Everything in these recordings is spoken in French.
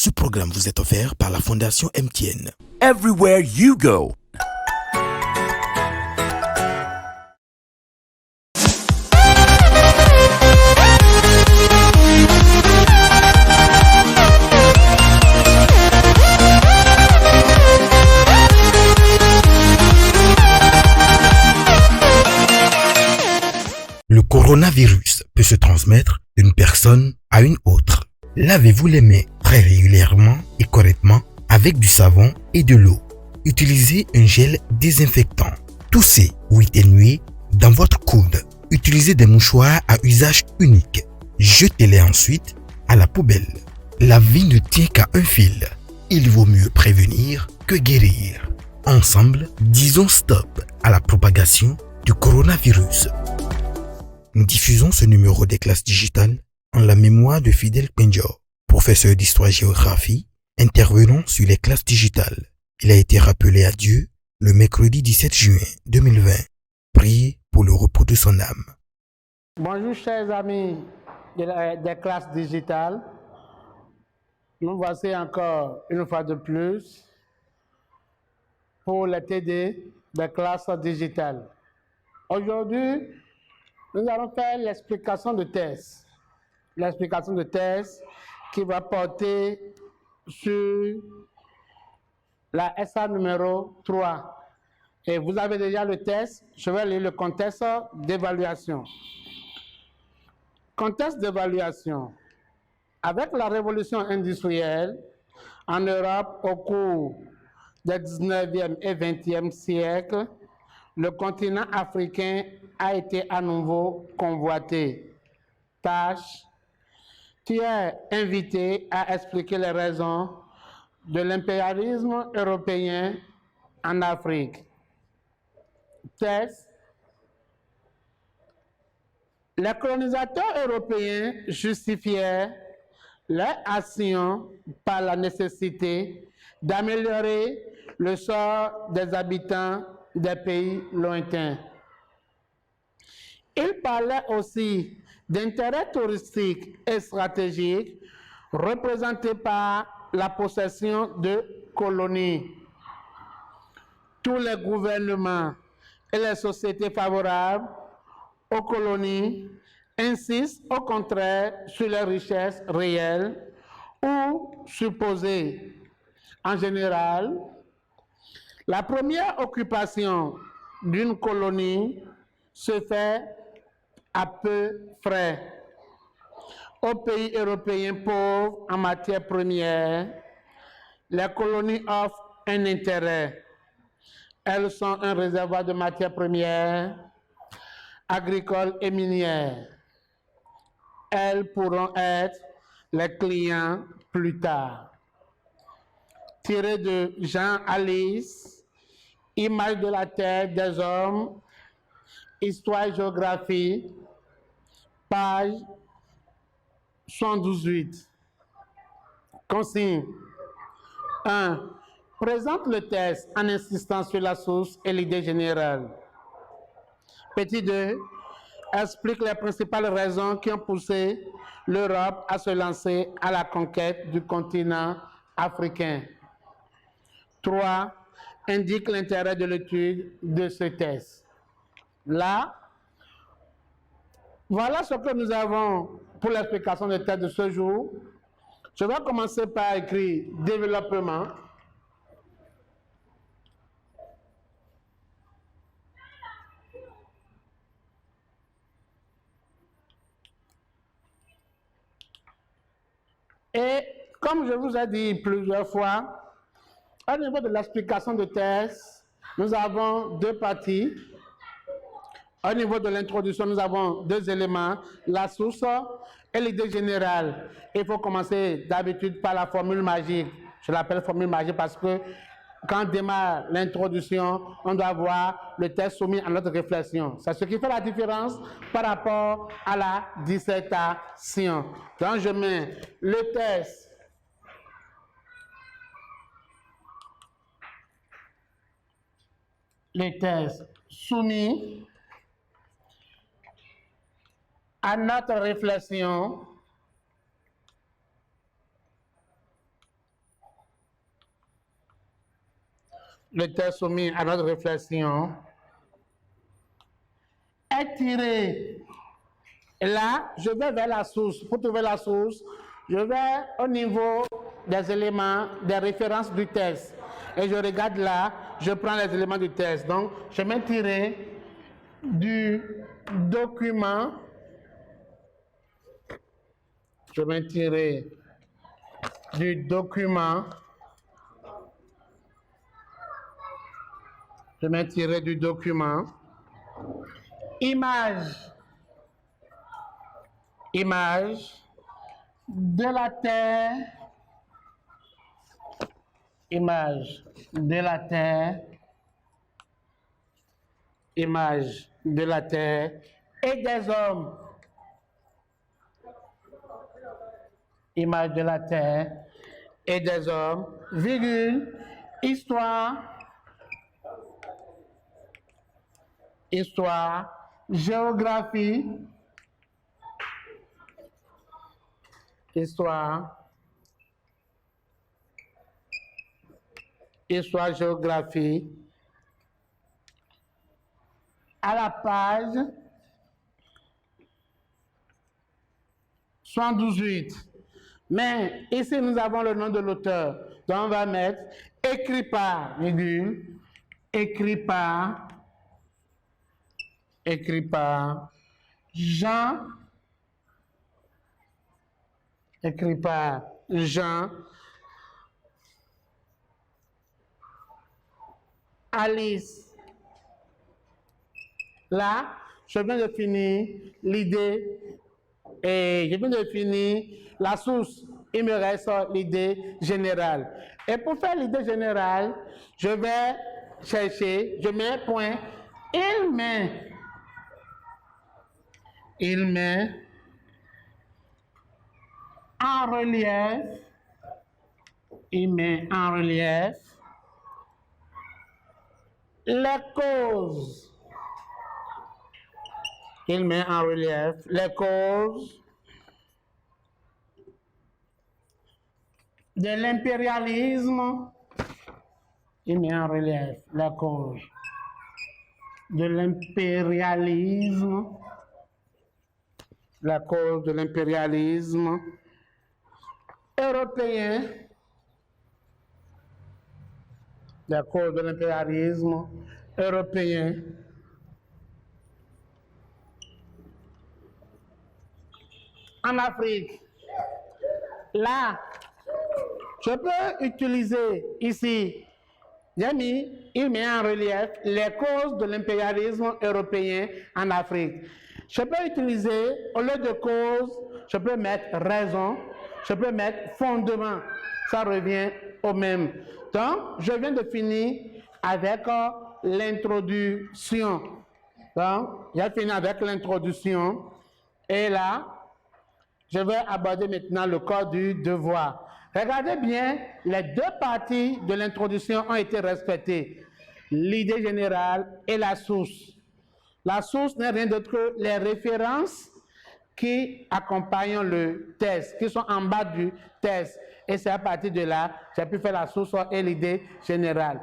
Ce programme vous est offert par la Fondation MTN. Everywhere you go. Le coronavirus peut se transmettre d'une personne à une autre. Lavez-vous les mains très régulièrement et correctement avec du savon et de l'eau. Utilisez un gel désinfectant. Toussez ou éternuez dans votre coude. Utilisez des mouchoirs à usage unique. Jetez-les ensuite à la poubelle. La vie ne tient qu'à un fil. Il vaut mieux prévenir que guérir. Ensemble, disons stop à la propagation du coronavirus. Nous diffusons ce numéro des classes digitales en la mémoire de Fidel Penjo, professeur d'histoire-géographie, intervenant sur les classes digitales. Il a été rappelé à Dieu le mercredi 17 juin 2020. Priez pour le repos de son âme. Bonjour chers amis des classes digitales. Nous voici encore une fois de plus pour les TD des classes digitales. Aujourd'hui, nous allons faire l'explication de thèse. L'explication de thèse qui va porter sur la SA numéro 3. Et vous avez déjà le test, je vais lire le contexte d'évaluation. Contexte d'évaluation. Avec la révolution industrielle en Europe au cours des 19e et 20e siècles, le continent africain a été à nouveau convoité. Tâche, tu es invité à expliquer les raisons de l'impérialisme européen en Afrique. Thèse, les colonisateurs européens justifiaient leur action par la nécessité d'améliorer le sort des habitants des pays lointains. Ils parlaient aussi d'intérêts touristiques et stratégiques représentés par la possession de colonies. Tous les gouvernements et les sociétés favorables aux colonies insistent au contraire sur les richesses réelles ou supposées. En général, la première occupation d'une colonie se fait à peu frais. Aux pays européens pauvres en matières premières, les colonies offrent un intérêt. Elles sont un réservoir de matières premières agricoles et minières. Elles pourront être les clients plus tard. Tiré de Jean Alice, Image de la Terre des hommes, Histoire et géographie, page 118. Consigne 1. Présente le texte en insistant sur la source et l'idée générale. Petit 2. Explique les principales raisons qui ont poussé l'Europe à se lancer à la conquête du continent africain. 3. Indique l'intérêt de l'étude de ce texte. Là, voilà ce que nous avons pour l'explication de texte de ce jour. Je vais commencer par écrire développement. Et comme je vous ai dit plusieurs fois, au niveau de l'explication de texte, nous avons deux parties. Au niveau de l'introduction, nous avons deux éléments, la source et l'idée générale. Il faut commencer d'habitude par la formule magique. Je l'appelle formule magique parce que quand on démarre l'introduction, on doit voir le texte soumis à notre réflexion. C'est ce qui fait la différence par rapport à la dissertation. Donc, je mets le texte soumis à notre réflexion le test soumis à notre réflexion est tiré. Et là, je vais vers la source. Pour trouver la source, je vais au niveau des éléments, des références du test. Et je regarde là, je prends les éléments du test. Donc, je vais tirer du document. Je vais tirer du document. Je vais tirer du document. Image. Image de la Terre. Image de la Terre. Image de la Terre et des hommes. Image de la Terre et des hommes, virgule, histoire, géographie, géographie, à la page 118. Mais ici, nous avons le nom de l'auteur. Donc, on va mettre écrit par, virgule, écrit par Jean, écrit par Jean, Alice. Là, je viens de finir l'idée et je viens de finir la source. Il me reste l'idée générale. Et pour faire l'idée générale, je vais chercher, je mets point, il met en relief, les causes. Il met en relief les causes de l'impérialisme. Il met en relief les causes de l'impérialisme. La cause de l'impérialisme européen. La cause de l'impérialisme européen. En Afrique. Là, je peux utiliser ici, il met en relief les causes de l'impérialisme européen en Afrique. Je peux utiliser, au lieu de cause, je peux mettre raison, je peux mettre fondement. Ça revient au même. Donc, je viens de finir avec l'introduction. Donc, j'ai fini avec l'introduction. Et là, je vais aborder maintenant le corps du devoir. Regardez bien, les deux parties de l'introduction ont été respectées. L'idée générale et la source. La source n'est rien d'autre que les références qui accompagnent le test, qui sont en bas du test. Et c'est à partir de là, j'ai pu faire la source et l'idée générale.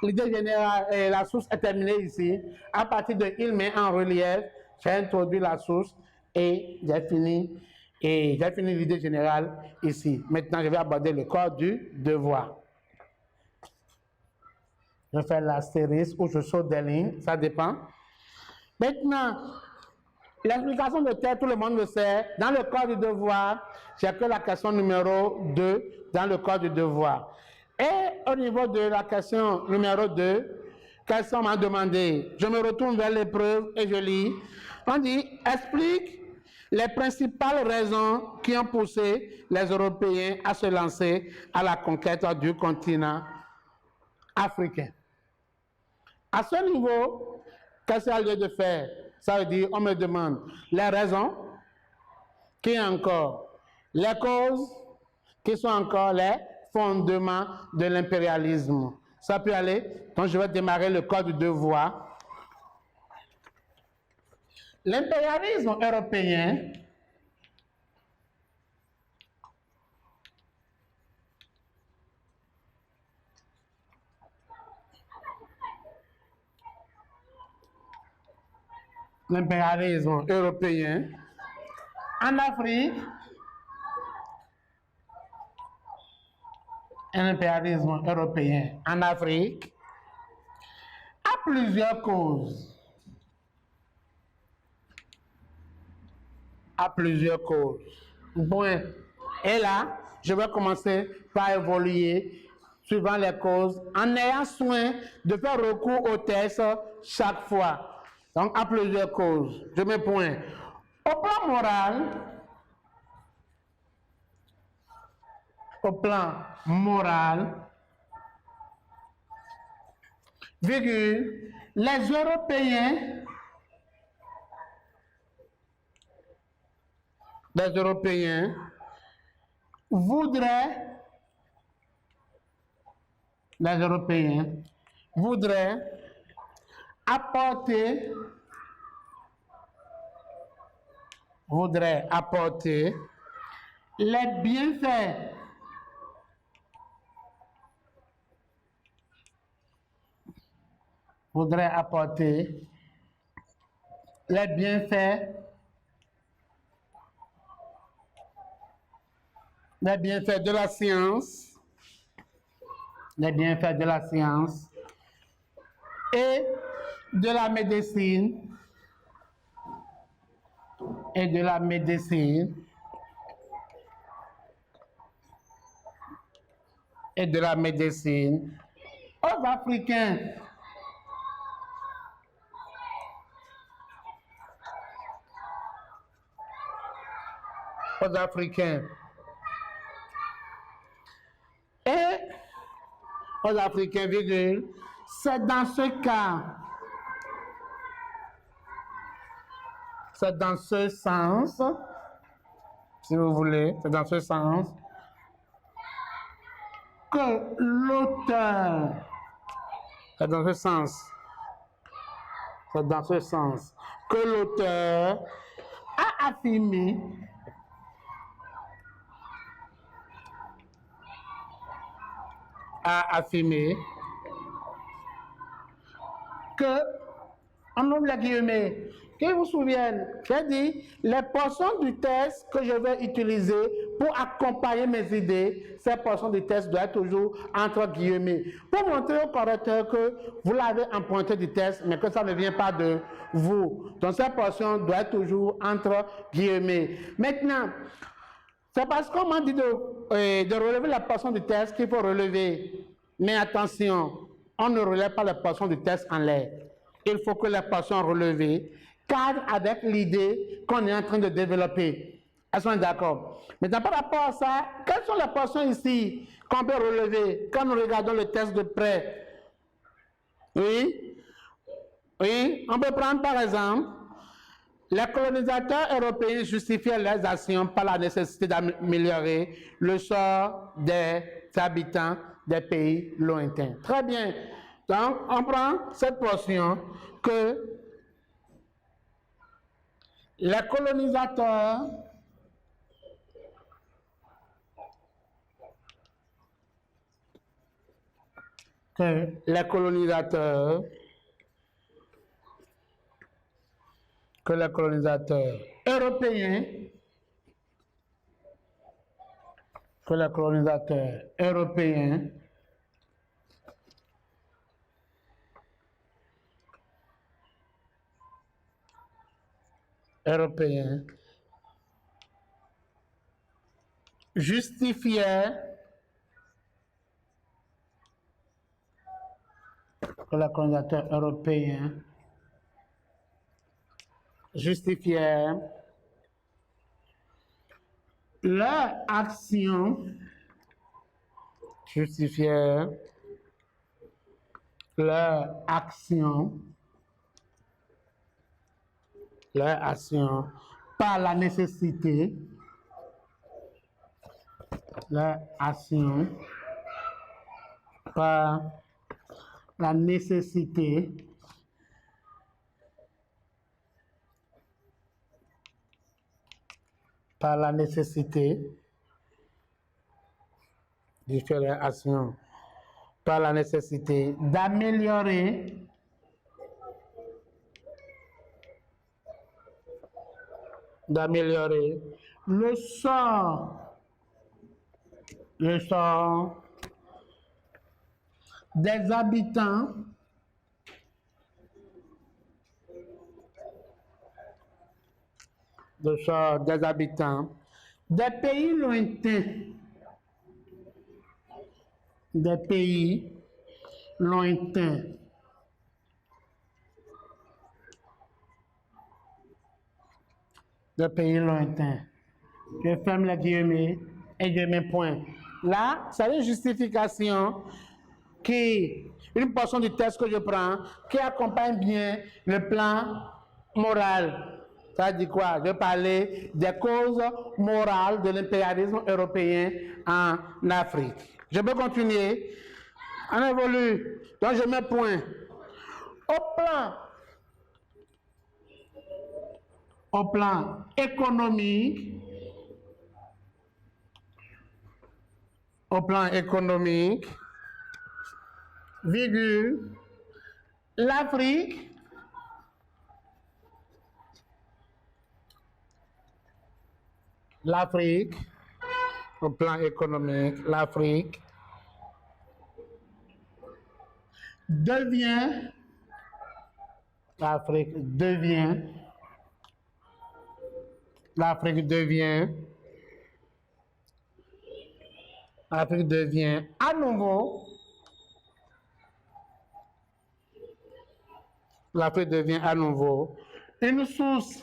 L'idée générale et la source est terminée ici. À partir de il met en relief, j'ai introduit la source et j'ai fini l'idée générale ici. Maintenant, je vais aborder le corps du devoir. Je fais l'astérisque ou je saute des lignes, ça dépend. Maintenant, l'explication de tête, tout le monde le sait. Dans le corps du devoir, j'ai que la question numéro 2 dans le corps du devoir. Et au niveau de la question numéro 2, question m'a demandé, je me retourne vers l'épreuve et je lis. On dit, explique les principales raisons qui ont poussé les Européens à se lancer à la conquête du continent africain. À ce niveau, qu'est-ce qu'il y a lieu de faire? Ça veut dire, on me demande les raisons, qui encore les causes, qui sont encore les fondements de l'impérialisme. Ça peut aller. Donc, je vais démarrer le code du devoir. L'impérialisme européen l'impérialisme européen en Afrique, un impérialisme européen en Afrique a plusieurs causes. À plusieurs causes. Bon, et là, je vais commencer par évoluer suivant les causes en ayant soin de faire recours au test chaque fois. Donc, à plusieurs causes. Je mets point. Au plan moral, virgule, les Européens voudraient apporter les bienfaits de la science, et de la médecine, aux Africains. Et aux Africains, virgule, c'est dans ce sens, si vous voulez, c'est dans ce sens que l'auteur, a affirmé que, en ouvre les guillemets, que vous vous souvenez, j'ai dit, les portions du test que je vais utiliser pour accompagner mes idées, ces portions du test doivent être toujours entre guillemets, pour montrer au correcteur que vous l'avez emprunté du test, mais que ça ne vient pas de vous. Donc, ces portions doivent être toujours entre guillemets. Maintenant, c'est parce qu'on m'a dit de relever la portion du test qu'il faut relever. Mais attention, on ne relève pas la portion du test en l'air. Il faut que la portion relevée cadre avec l'idée qu'on est en train de développer. Elles sont d'accord. Maintenant, par rapport à ça, quelles sont les portions ici qu'on peut relever quand nous regardons le test de près? Oui, on peut prendre par exemple, les colonisateurs européens justifiaient leurs actions par la nécessité d'améliorer le sort des habitants des pays lointains. Très bien. Donc, on prend cette portion que les colonisateurs européens justifiaient leur action par la nécessité d'améliorer d'améliorer le sort des habitants des pays lointains, des pays lointains. Je ferme les guillemets et je mets point. Là, c'est une justification qui, une portion du texte que je prends, qui accompagne bien le plan moral. Ça dit quoi? Je parlais des causes morales de l'impérialisme européen en Afrique. Je peux continuer. On évolue. Donc je mets point. Au plan économique, virgule, l'Afrique au plan économique, l'Afrique devient à nouveau une source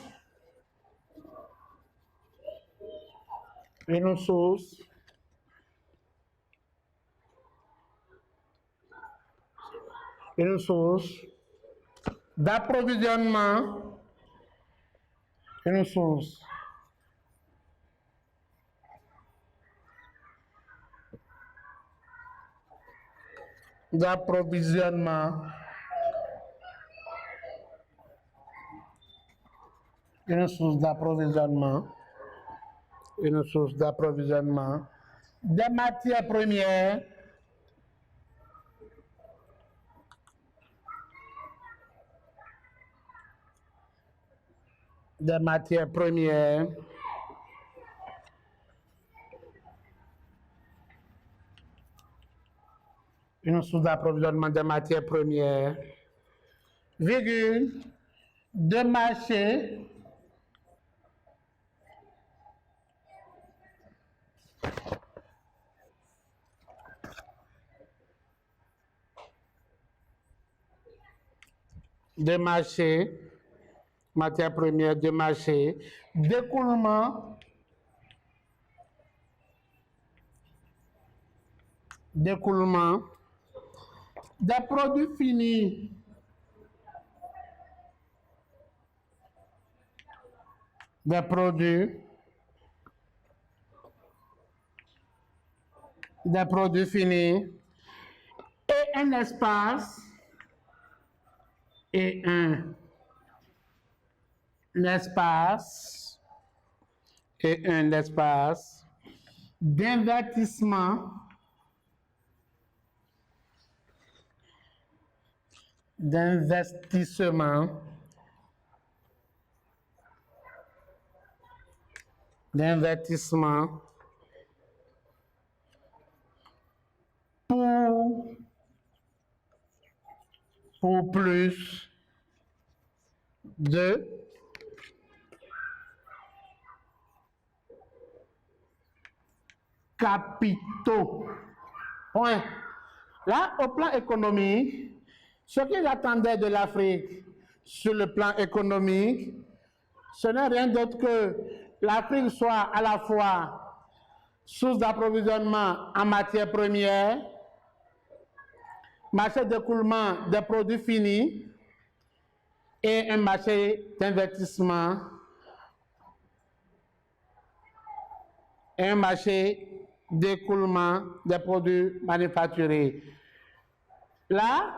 d'approvisionnement, une source d'approvisionnement des matières premières virgule, de marché matières premières de marché, d'écoulement des produits finis et un espace d'investissement pour plus de capitaux. Point. Là, au plan économique, ce qu'ils attendaient de l'Afrique sur le plan économique, ce n'est rien d'autre que l'Afrique soit à la fois source d'approvisionnement en matières premières, marché d'écoulement des produits finis et un marché d'investissement, et un marché d'écoulement des produits manufacturés. Là,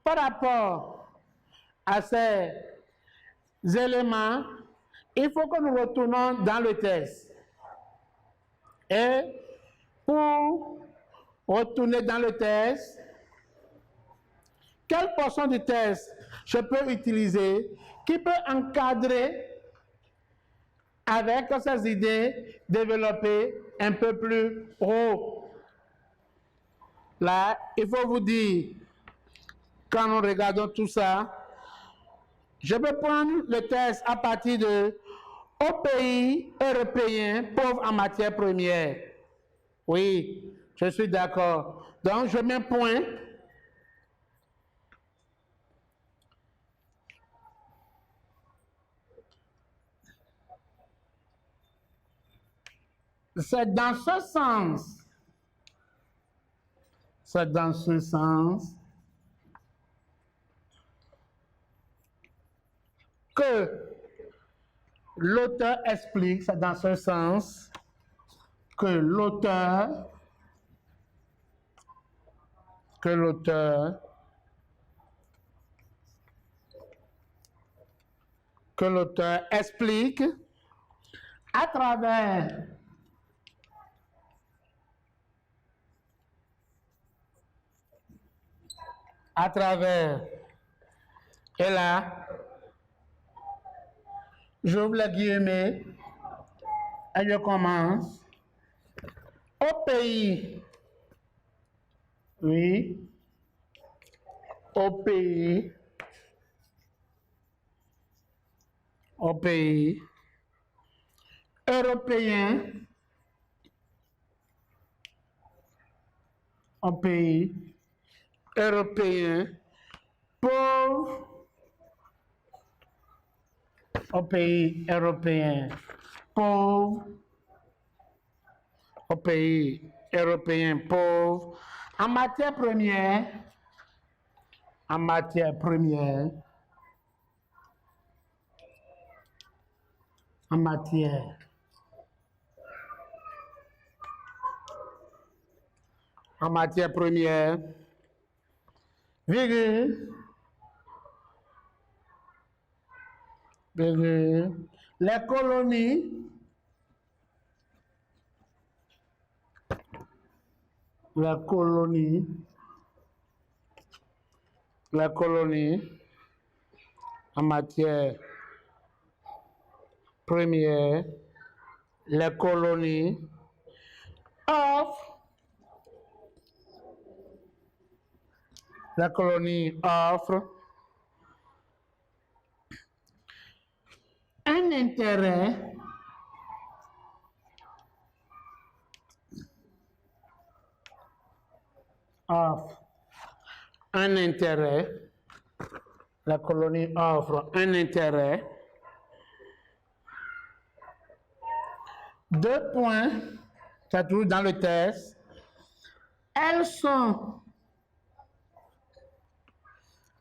par rapport à ces éléments, il faut que nous retournons dans le texte. Et pour retourner dans le texte, quelle portion du texte je peux utiliser qui peut encadrer avec ces idées développées un peu plus haut. Là, il faut vous dire, quand nous regardons tout ça, je peux prendre le test à partir de au pays européen pauvre en matière première. Oui, je suis d'accord. Donc, je mets point. C'est dans ce sens. C'est dans ce sens que l'auteur explique, c'est dans ce sens que l'auteur explique à travers et là, j'ouvre les guillemets et je commence. Au pays, oui, au pays européen, pauvre, au pays européen pauvre, au pays européen pauvre, en matière première, virgule, les colonies, en matière première, les colonies offrent un intérêt la colonie offre un intérêt. 2 points, ça trouve dans le test. Elles sont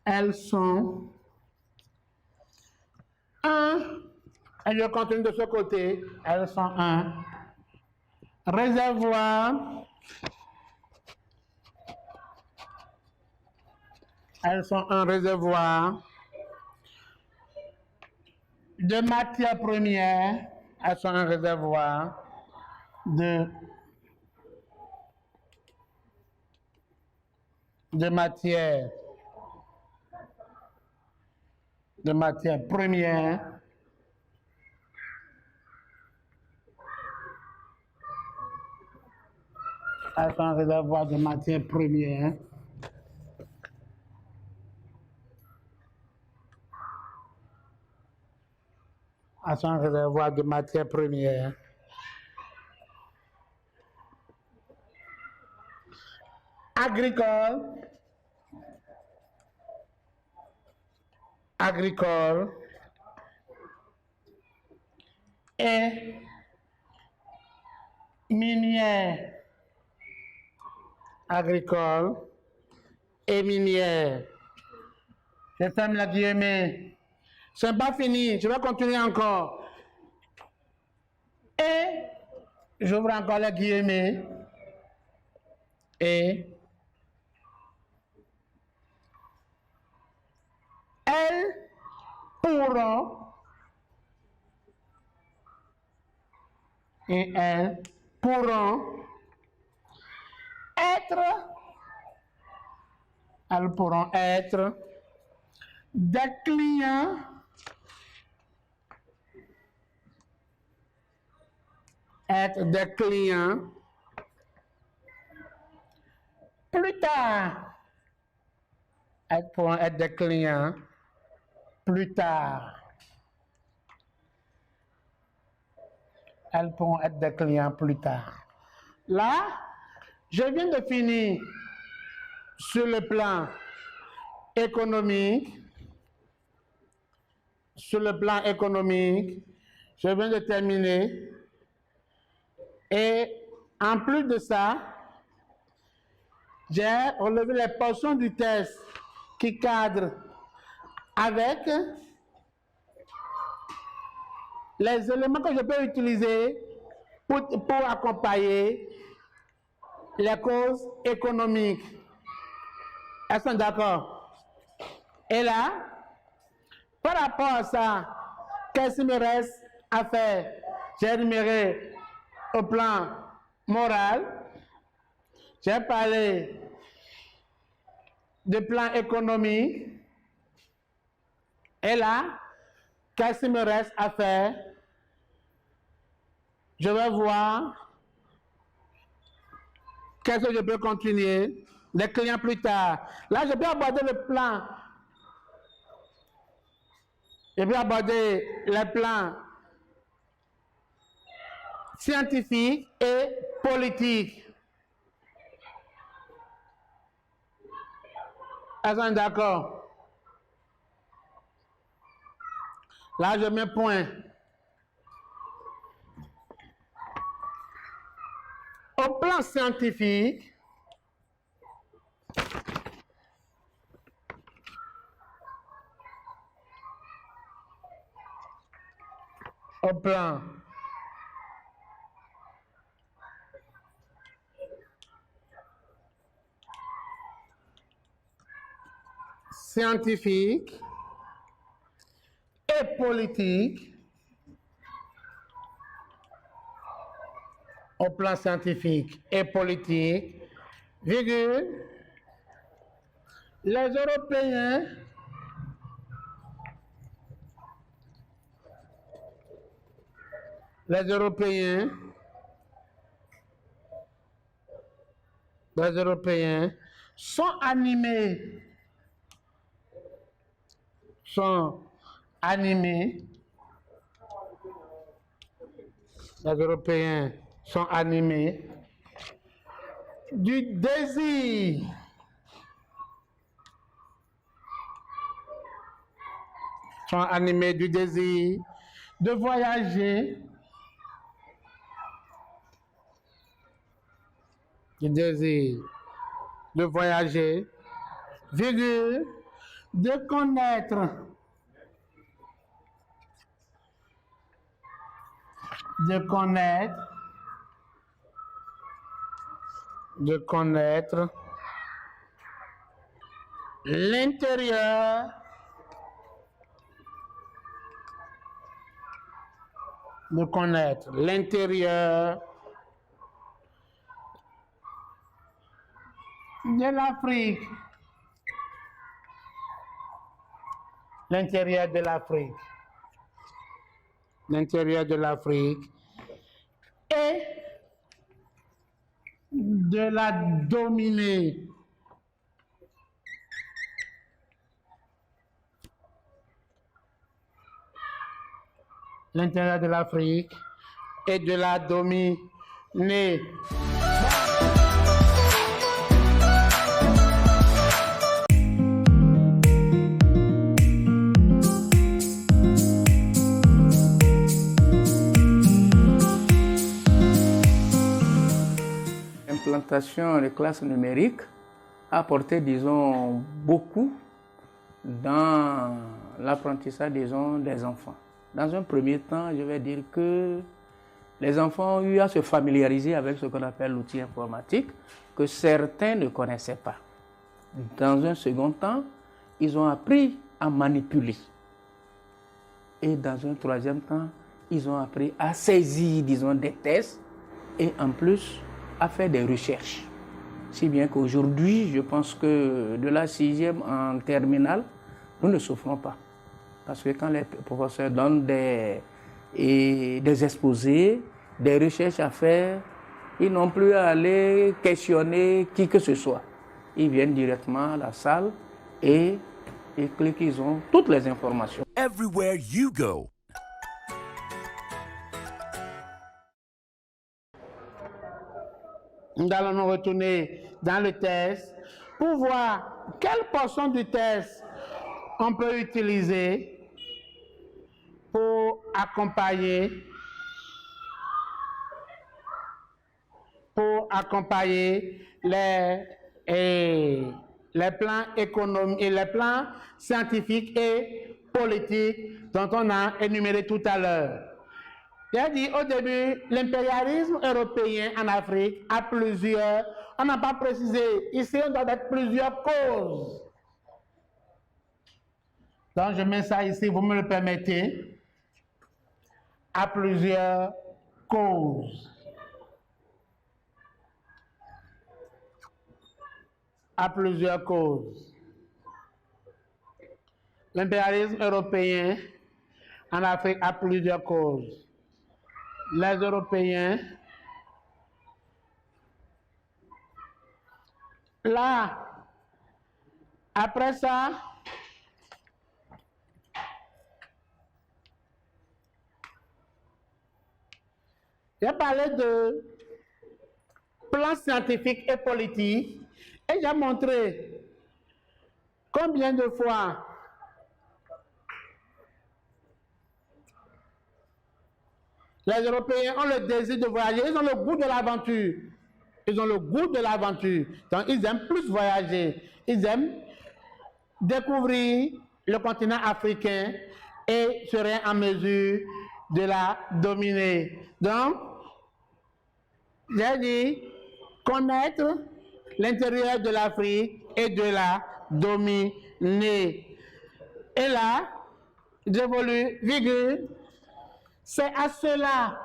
un, et je continue de ce côté, elles sont un réservoir, de matières premières, elles sont un réservoir de matières premières elles sont un réservoir de matières premières agricole et minière. Je ferme la guillemets. C'est pas fini, je vais continuer encore. Et j'ouvre encore les guillemets. Et elles pourront être des clients être des clients plus tard. Elles pourront être des clients plus tard. Elles pourront être des clients plus tard. Là, je viens de finir sur le plan économique. Sur le plan économique, je viens de terminer. Et en plus de ça, j'ai relevé les portions du test qui cadrent avec les éléments que je peux utiliser pour accompagner les causes économiques. Est-ce qu'on est d'accord? Et là, par rapport à ça, qu'est-ce qu'il me reste à faire? J'ai énuméré au plan moral, j'ai parlé du plan économique, et là, qu'est-ce qu'il me reste à faire? Je vais voir qu'est-ce que je peux continuer, les clients plus tard. Là, je peux aborder le plan. Je peux aborder les plans scientifiques et politiques. Est-ce qu'on est d'accord? Là, je mets point. Au plan scientifique, au plan scientifique et politique, au plan scientifique et politique, virgule, les Européens sont animés du désir de voyager, virgule, de connaître l'intérieur de l'Afrique. L'intérieur de l'Afrique et de la dominer. L'intérieur de l'Afrique et de la dominer. L'implantation des classes numériques a apporté, disons, beaucoup dans l'apprentissage, disons, des enfants. Dans un premier temps, je vais dire que les enfants ont eu à se familiariser avec ce qu'on appelle l'outil informatique que certains ne connaissaient pas. Dans un second temps, ils ont appris à manipuler. Et dans un troisième temps, ils ont appris à saisir, disons, des tests et en plus à faire des recherches. Si bien qu'aujourd'hui, je pense que de la 6e en terminale, nous ne souffrons pas. Parce que quand les professeurs donnent des exposés, des recherches à faire. Ils n'ont plus à aller questionner qui que ce soit. Ils viennent directement à la salle et ils cliquent, ils ont toutes les informations. Everywhere you go. Nous allons nous retourner dans le test pour voir quelle portion du test on peut utiliser pour accompagner les plans économiques et les plans scientifiques et politiques dont on a énuméré tout à l'heure. J'ai dit au début, l'impérialisme européen en Afrique a plusieurs, on n'a pas précisé, ici on doit être plusieurs causes. Donc je mets ça ici, vous me le permettez, à plusieurs causes. À plusieurs causes. L'impérialisme européen en Afrique a plusieurs causes. Les Européens, là, après ça, j'ai parlé de plans scientifiques et politiques et j'ai montré combien de fois les Européens ont le désir de voyager, ils ont le goût de l'aventure. Ils ont le goût de l'aventure. Donc, ils aiment plus voyager. Ils aiment découvrir le continent africain et seraient en mesure de la dominer. Donc, j'ai dit connaître l'intérieur de l'Afrique et de la dominer. Et là, j'évolue, virgule, c'est à cela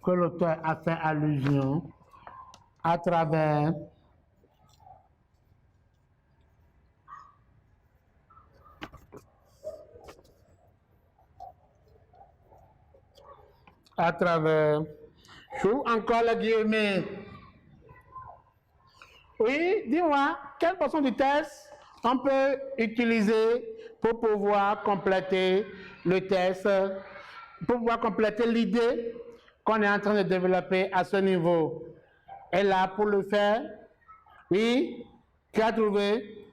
que l'auteur a fait allusion à travers j'ouvre encore les guillemets. Oui, dis-moi, quelle portion du test on peut utiliser pour pouvoir compléter le test, pour pouvoir compléter l'idée qu'on est en train de développer à ce niveau. Et là, pour le faire, oui, tu as trouvé?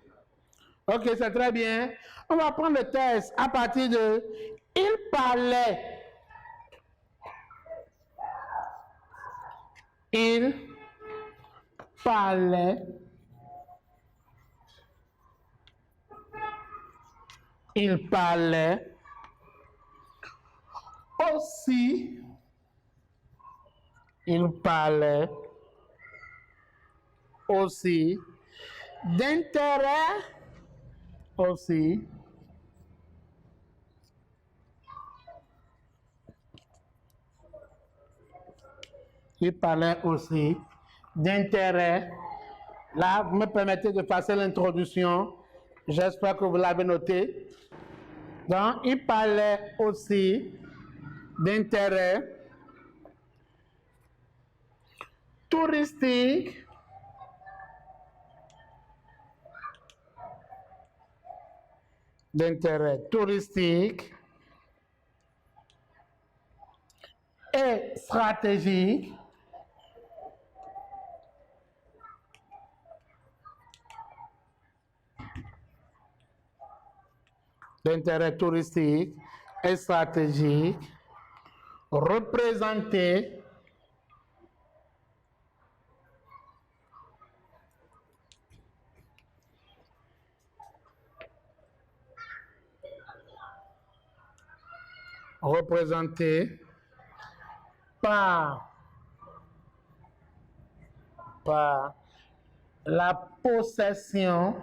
Ok, c'est très bien. On va prendre le test à partir de « il parlait ». Il parlait aussi d'intérêt Là, vous me permettez de passer l'introduction. J'espère que vous l'avez noté. Donc, il parlait aussi d'intérêt touristique et stratégique représenté représenté par la possession,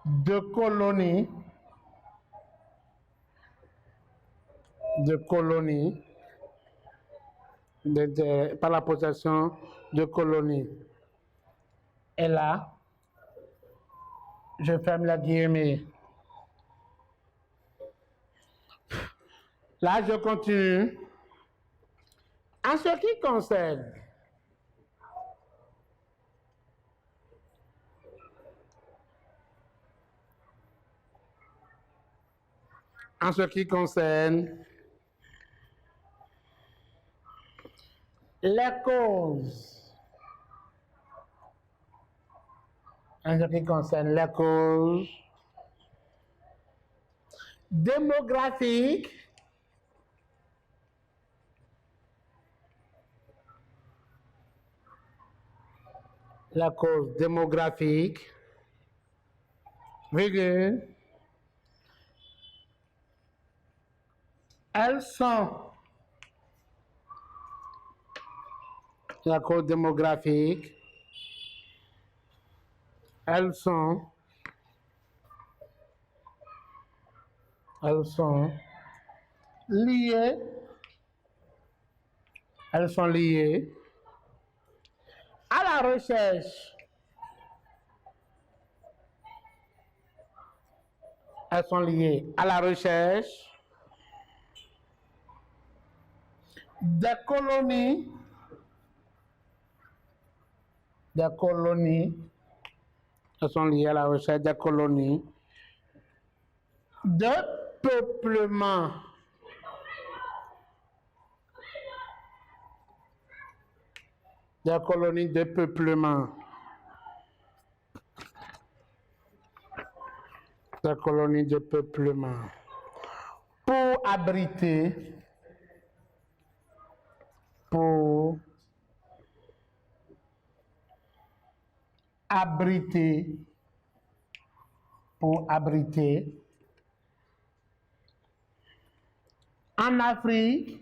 de colonies, par la possession de colonies. Et là, je ferme la guillemets. Là, je continue. En ce qui concerne les causes, démographiques, virgule, elles sont la cause démographique, elles sont liées à la recherche. Elles sont liées à la recherche des colonies, elles sont liées à la recherche des colonies de peuplement. Des colonies de peuplement. Des colonies de peuplement. Pour abriter, en Afrique,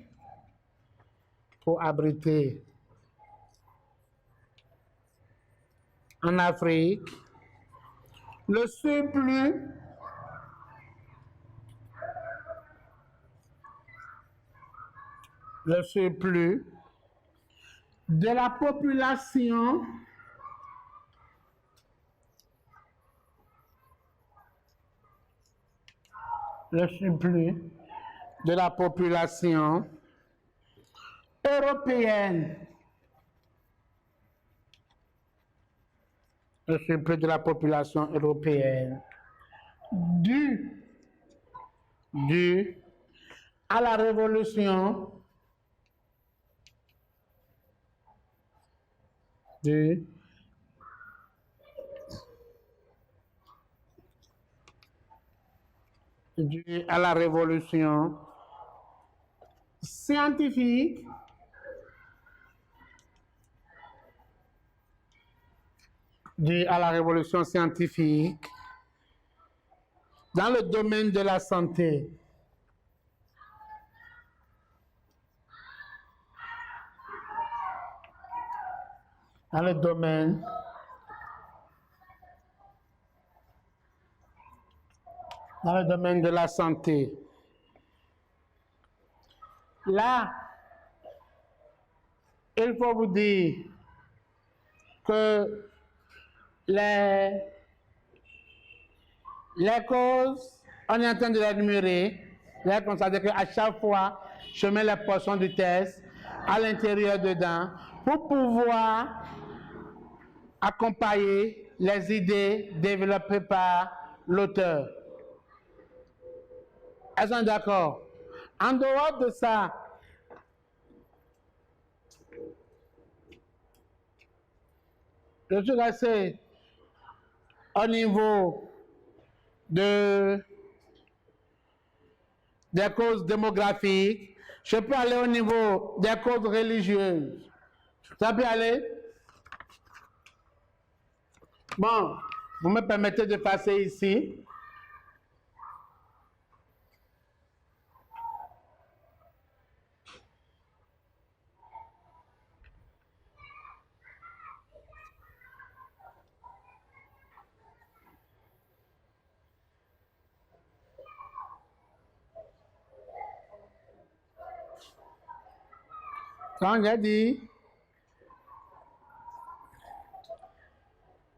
le surplus de la population européenne, dû à la révolution scientifique dans le domaine de la santé. Dans le domaine de la santé. Là, il faut vous dire que les causes, on est en train de les énumérer. Là, constater qu'à chaque fois, je mets les portions du test à l'intérieur dedans pour pouvoir accompagner les idées développées par l'auteur. Elles sont d'accord? En dehors de ça, je suis resté au niveau des causes démographiques. Je peux aller au niveau des causes religieuses. Ça peut aller? Bon, vous me permettez de passer ici. Quand j'ai dit,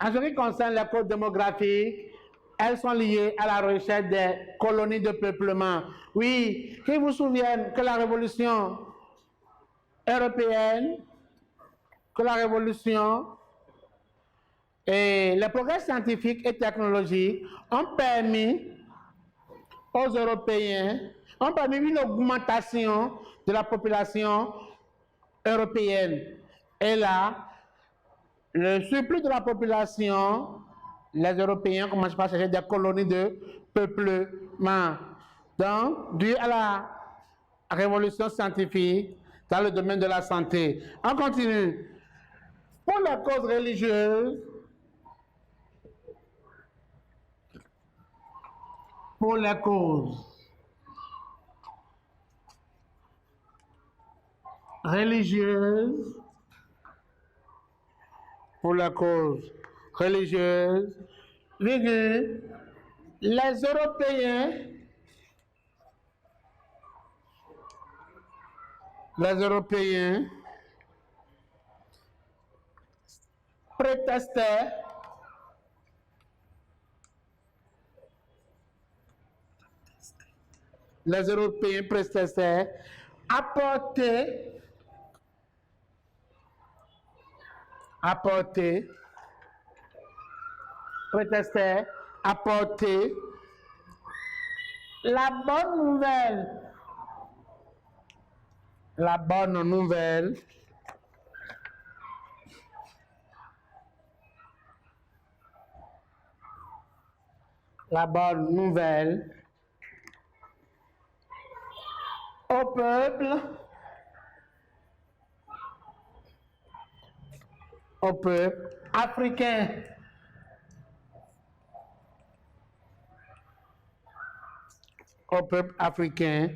en ce qui concerne les codes démographiques, elles sont liées à la recherche des colonies de peuplement. Oui, qu'ils vous souviennent que la révolution européenne, que la révolution et les progrès scientifiques et technologiques ont permis aux Européens, ont permis une augmentation de la population européenne. Et là, le surplus de la population, les Européens commencent par chercher des colonies de peuplement. Donc, dû à la révolution scientifique dans le domaine de la santé. On continue. Pour les causes religieuses, pour les causes religieuses, pour la cause religieuse, les Européens protestaient protestaient apporter la bonne nouvelle. La bonne nouvelle au peuple africain. Au peuple africain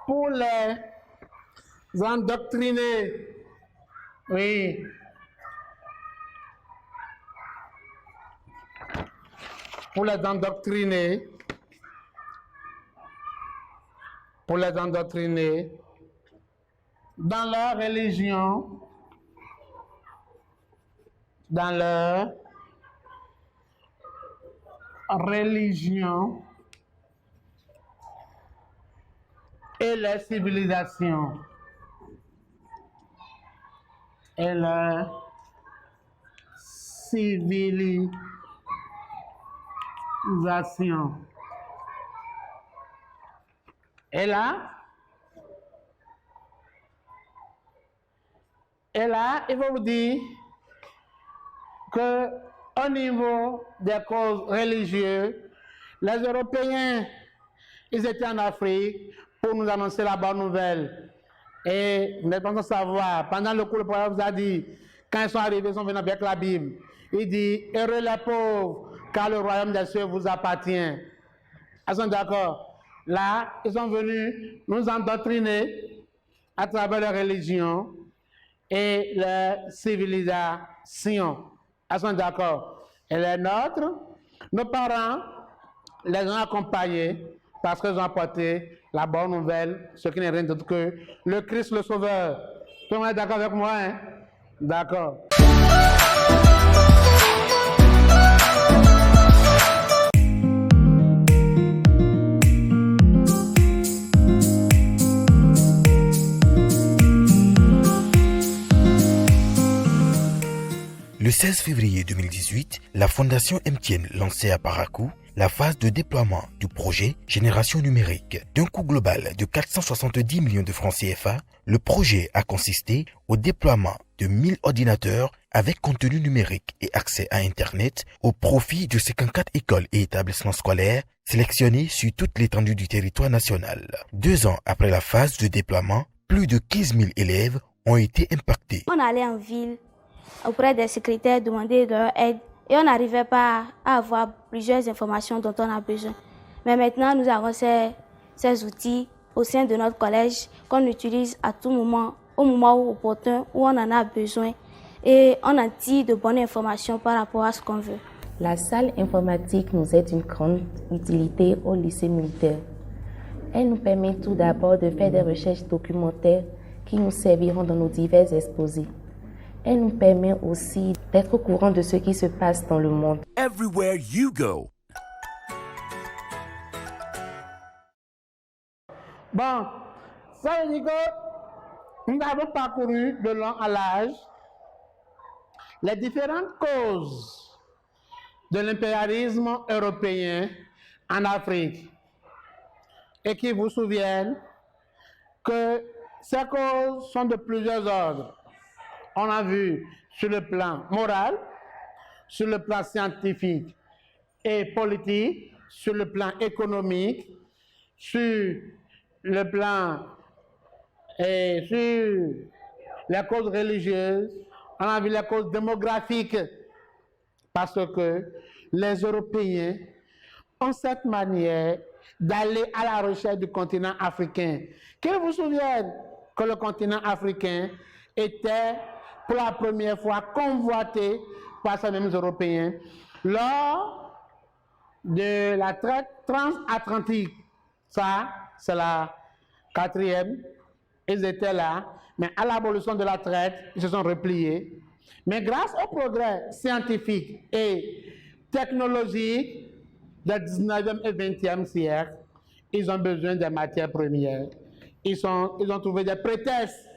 pour les endoctriner. Oui. Pour les endoctriner. Dans leur religion, et leur civilisation. Et là, il faut vous dire que au niveau des causes religieuses, les Européens, ils étaient en Afrique pour nous annoncer la bonne nouvelle. Et vous n'êtes pas sans savoir, pendant le cours, le prophète vous a dit, quand ils sont arrivés, ils sont venus avec la Bible. Il dit, heureux les pauvres, car le royaume des cieux vous appartient. Ils sont d'accord? Là, ils sont venus nous endoctriner à travers leur religion et leur civilisation. Ils sont d'accord? Et les nôtres, nos parents, les ont accompagnés parce qu'ils ont apporté la bonne nouvelle, ce qui n'est rien d'autre que le Christ le Sauveur. Tout le monde est d'accord avec moi, hein? D'accord. Le 16 février 2018, la Fondation MTN lançait à Parakou la phase de déploiement du projet Génération numérique. D'un coût global de 470 millions de francs CFA, le projet a consisté au déploiement de 1000 ordinateurs avec contenu numérique et accès à Internet au profit de 54 écoles et établissements scolaires sélectionnés sur toute l'étendue du territoire national. 2 ans après la phase de déploiement, plus de 15 000 élèves ont été impactés. On allait en ville auprès des secrétaires, demander leur aide et on n'arrivait pas à avoir plusieurs informations dont on a besoin. Mais maintenant, nous avons ces outils au sein de notre collège qu'on utilise à tout moment, au moment opportun où on en a besoin et on en tire de bonnes informations par rapport à ce qu'on veut. La salle informatique nous est d'une grande utilité au lycée militaire. Elle nous permet tout d'abord de faire des recherches documentaires qui nous serviront dans nos divers exposés. Elle nous permet aussi d'être au courant de ce qui se passe dans le monde. Everywhere you go. Bon, ça veut dire que nous avons parcouru de long à large les différentes causes de l'impérialisme européen en Afrique et qui vous souviennent que ces causes sont de plusieurs ordres. On a vu sur le plan moral, sur le plan scientifique et politique, sur le plan économique, sur le plan et sur les causes religieuses, on a vu les causes démographiques, parce que les Européens ont cette manière d'aller à la recherche du continent africain. Qu'ils vous souviennent que le continent africain était pour la première fois convoité par ces mêmes Européens lors de la traite transatlantique. Ça, c'est la 4e. Ils étaient là, mais à l'abolition de la traite, ils se sont repliés. Mais grâce au progrès scientifique et technologique du 19e et 20e siècle, ils ont besoin des matières premières. Ils ont trouvé des prétextes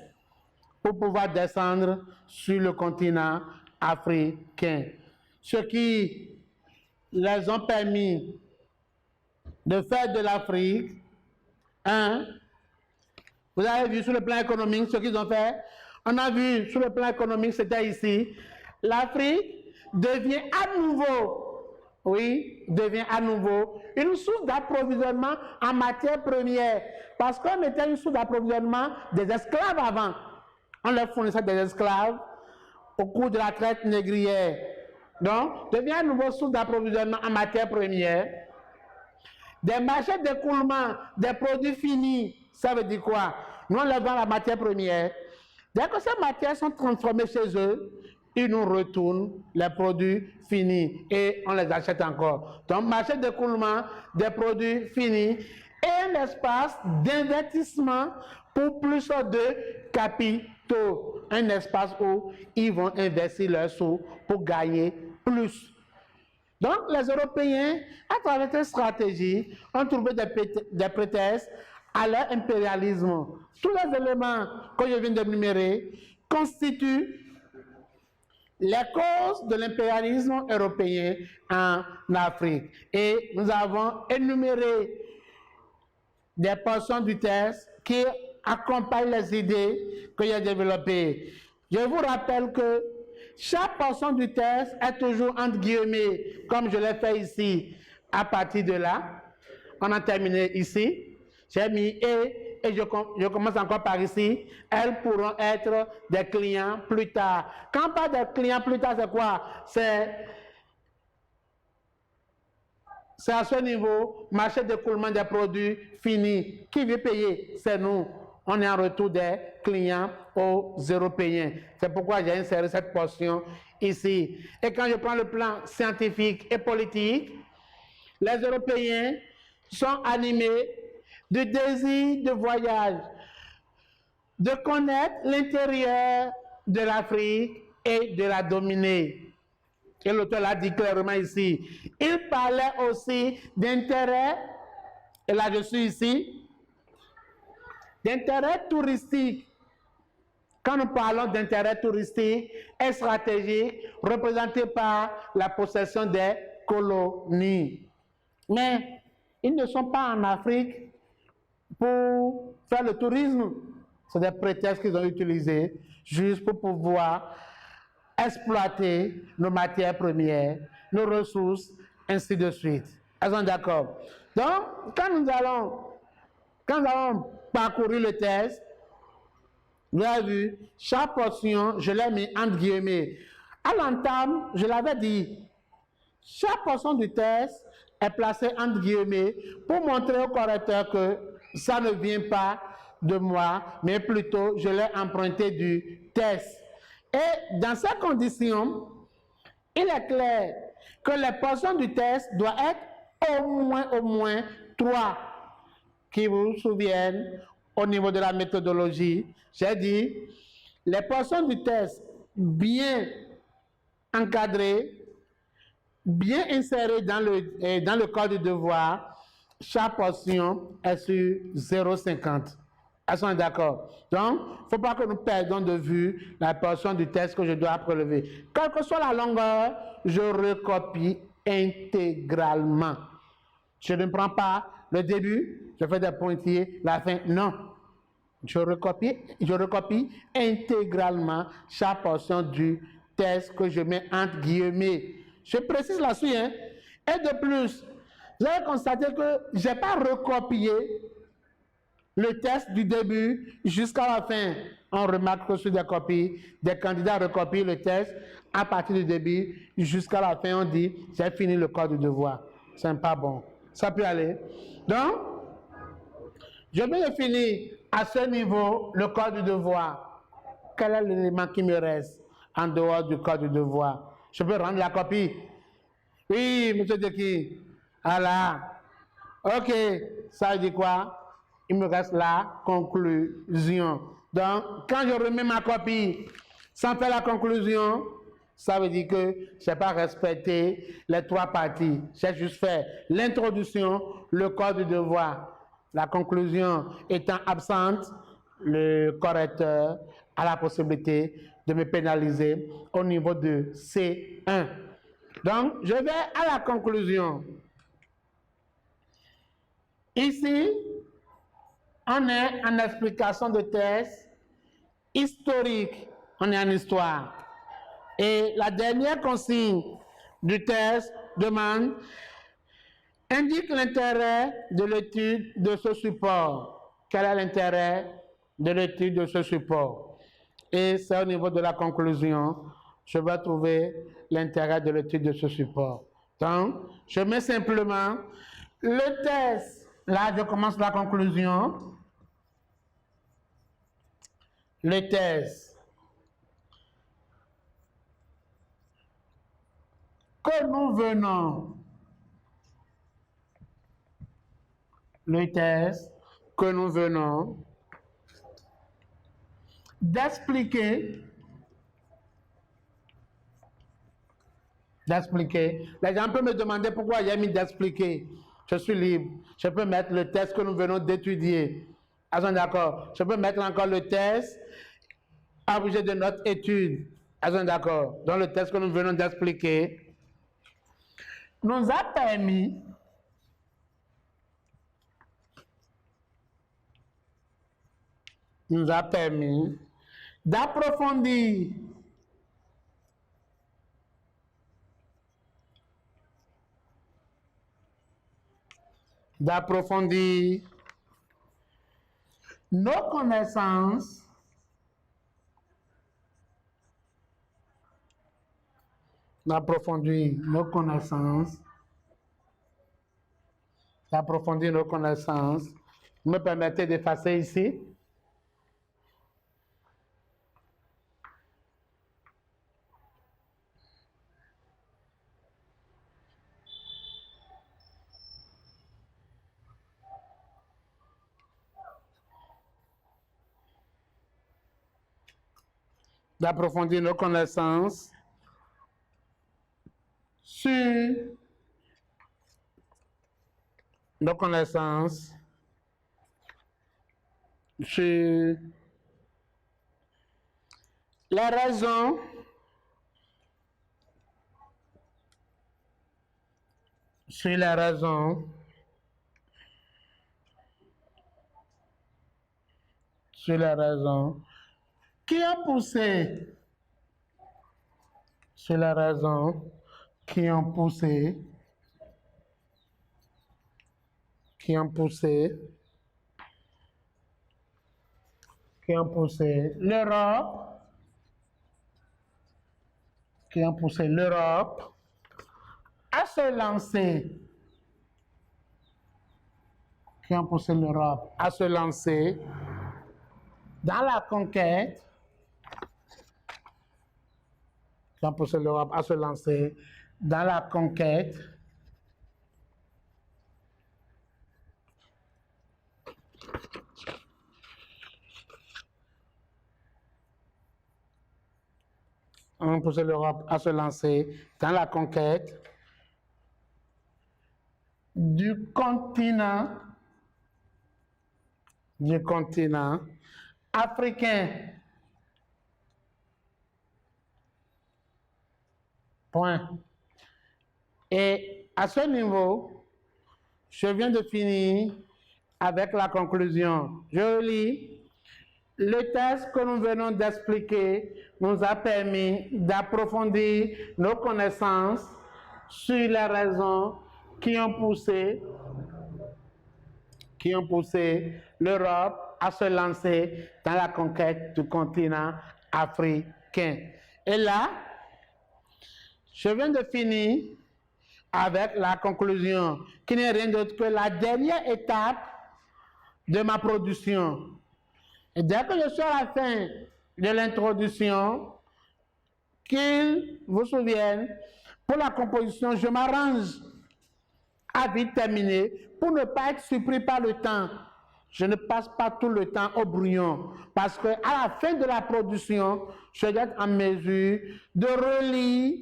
pour pouvoir descendre sur le continent africain. Ce qui les ont permis de faire de l'Afrique vous avez vu sur le plan économique ce qu'ils ont fait. On a vu sur le plan économique, c'était ici. L'Afrique devient à nouveau une source d'approvisionnement en matières premières. Parce qu'on était une source d'approvisionnement des esclaves avant. On leur fournissait des esclaves au cours de la traite négrière. Donc, devient à nouveau source d'approvisionnement en matières premières. Des marchés d'écoulement des produits finis, ça veut dire quoi? Nous, on leur vend la matière première. Dès que ces matières sont transformées chez eux, ils nous retournent les produits finis et on les achète encore. Donc, marché d'écoulement des produits finis et un espace d'investissement pour plus de capitaux. Un espace où ils vont investir leurs sous pour gagner plus. Donc, les Européens, à travers cette stratégie, ont trouvé des prétextes à leur impérialisme. Tous les éléments que je viens d'énumérer constituent les causes de l'impérialisme européen en Afrique. Et nous avons énuméré des portions du texte qui accompagnent les idées que j'ai développées. Je vous rappelle que chaque portion du texte est toujours entre guillemets, comme je l'ai fait ici, à partir de là. On a terminé ici. J'ai mis et je commence encore par ici. Elles pourront être des clients plus tard. Quand on parle des clients plus tard, c'est quoi? C'est à ce niveau, marché d'écoulement des produits finis. Qui veut payer? C'est nous. On est en retour des clients aux Européens. C'est pourquoi j'ai inséré cette portion ici. Et quand je prends le plan scientifique et politique, les Européens sont animés du désir de voyage, de connaître l'intérieur de l'Afrique et de la dominer. Et l'auteur l'a dit clairement ici. Il parlait aussi d'intérêt, et là je suis ici, d'intérêt touristique. Quand nous parlons d'intérêt touristique et stratégique, représenté par la possession des colonies. Mais ils ne sont pas en Afrique pour faire le tourisme. C'est des prétextes qu'ils ont utilisés juste pour pouvoir exploiter nos matières premières, nos ressources, ainsi de suite. Elles sont d'accord. Donc, quand nous allons parcourir le texte, Vous avez vu, chaque portion, je l'ai mis entre guillemets. À l'entame, je l'avais dit, chaque portion du test est placée entre guillemets pour montrer au correcteur que ça ne vient pas de moi, mais plutôt je l'ai emprunté du test. Et dans ces conditions, il est clair que les portions du test doivent être au moins 3 qui vous souviennent au niveau de la méthodologie. J'ai dit, les portions du test bien encadrées, bien insérées dans le corps du devoir, chaque portion est sur 0,50. Elles sont d'accord. Donc, il ne faut pas que nous perdions de vue la portion du test que je dois prélever. Quelle que soit la longueur, je recopie intégralement. Je ne prends pas le début, je fais des pointillés, la fin, non. Je recopie intégralement chaque portion du test que je mets entre guillemets. Je précise là-dessus, hein. Et de plus, vous avez constaté que je n'ai pas recopié le test du début jusqu'à la fin. On remarque que sur des copies, des candidats recopient le test à partir du début jusqu'à la fin. On dit, j'ai fini le corps du devoir. C'est pas bon. Ça peut aller. Donc, je vais finir à ce niveau le corps du devoir. Quel est l'élément qui me reste en dehors du corps du devoir? Je peux rendre la copie. Oui, monsieur Deki. Voilà. Ok, ça veut dire quoi? Il me reste la conclusion. Donc, quand je remets ma copie sans faire la conclusion, ça veut dire que je n'ai pas respecté les 3 parties. J'ai juste fait l'introduction, le corps du devoir. La conclusion étant absente, le correcteur a la possibilité de me pénaliser au niveau de C1. Donc, je vais à la conclusion. Ici, on est en explication de test historique. On est en histoire. Et la dernière consigne du test demande indique l'intérêt de l'étude de ce support. Quel est l'intérêt de l'étude de ce support? Et c'est au niveau de la conclusion, je vais trouver l'intérêt de l'étude de ce support. Donc, je mets simplement le test. Là, je commence la conclusion. Le test que nous venons, le test que nous venons d'expliquer. Les gens peuvent me demander pourquoi j'ai mis d'expliquer. Je suis libre. Je peux mettre le test que nous venons d'étudier. Elles sont d'accord. Je peux mettre encore le test objet de notre étude. Elles sont d'accord. Dans le test que nous venons d'expliquer, nous a permis d'approfondir nos connaissances d'approfondir nos connaissances. Vous me permettez d'effacer ici? D'approfondir nos connaissances sur les raisons qui ont poussé qui ont poussé l'Europe, à se lancer, dans la conquête, du continent africain. Point. Et à ce niveau, je viens de finir avec la conclusion. Je lis. Le test que nous venons d'expliquer nous a permis d'approfondir nos connaissances sur les raisons qui ont poussé l'Europe à se lancer dans la conquête du continent africain. Et là, je viens de finir avec la conclusion, qui n'est rien d'autre que la dernière étape de ma production. Et dès que je suis à la fin de l'introduction, qu'ils vous souviennent, pour la composition, je m'arrange à vite terminer pour ne pas être surpris par le temps. Je ne passe pas tout le temps au brouillon parce qu'à la fin de la production, je dois être en mesure de relire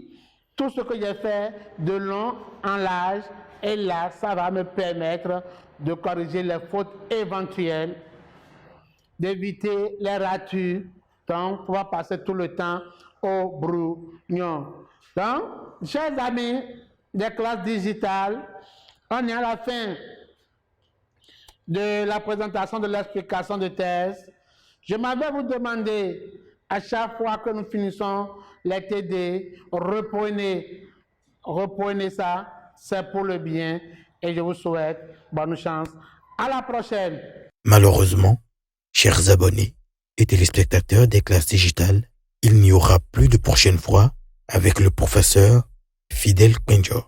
tout ce que j'ai fait de long en large et là, ça va me permettre de corriger les fautes éventuelles, d'éviter les ratures, donc pouvoir passer tout le temps au brouillon. Donc, chers amis des classes digitales, on est à la fin de la présentation de l'explication de thèse. Je m'avais vous demander à chaque fois que nous finissons les TD, reprenez ça, c'est pour le bien et je vous souhaite bonne chance. À la prochaine. Malheureusement, chers abonnés et téléspectateurs des classes digitales, il n'y aura plus de prochaine fois avec le professeur Fidel Quenjo.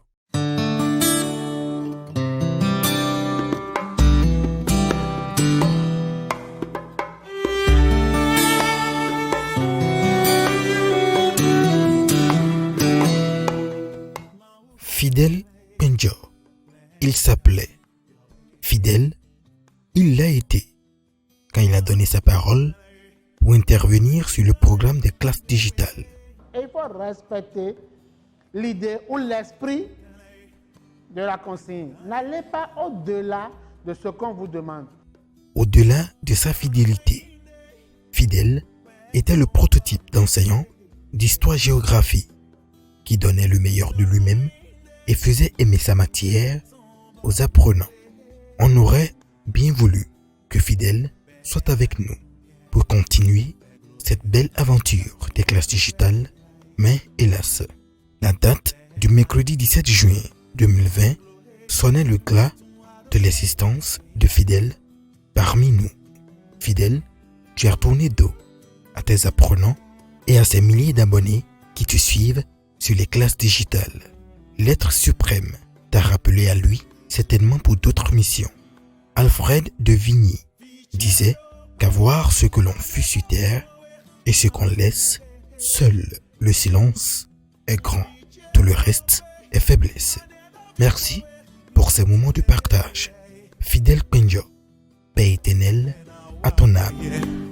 Fidel Quenjo, il s'appelait Fidel, il l'a été quand il a donné sa parole pour intervenir sur le programme des classes digitales. Et il faut respecter l'idée ou l'esprit de la consigne. N'allez pas au-delà de ce qu'on vous demande. Au-delà de sa fidélité, Fidel était le prototype d'enseignant d'histoire-géographie qui donnait le meilleur de lui-même et faisait aimer sa matière aux apprenants. On aurait bien voulu que Fidel soit avec nous pour continuer cette belle aventure des classes digitales, mais hélas, la date du mercredi 17 juin 2020 sonnait le glas de l'existence de Fidel parmi nous. Fidel, tu as tourné dos à tes apprenants et à ces milliers d'abonnés qui te suivent sur les classes digitales. L'être suprême t'a rappelé à lui, certainement pour d'autres missions. Alfred de Vigny disait qu'avoir ce que l'on fut sur terre et ce qu'on laisse, seul le silence est grand. Tout le reste est faiblesse. Merci pour ces moments de partage. Fidel Quenjo, paix éternelle à ton âme.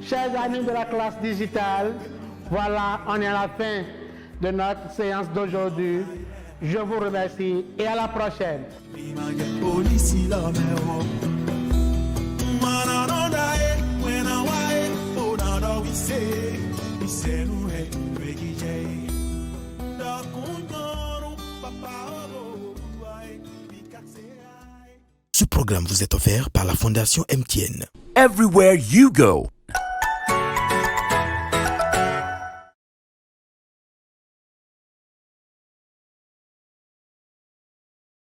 Chers amis de la classe digitale, voilà, on est à la fin de notre séance d'aujourd'hui. Je vous remercie et à la prochaine. Ce programme vous est offert par la Fondation MTN. Everywhere you go.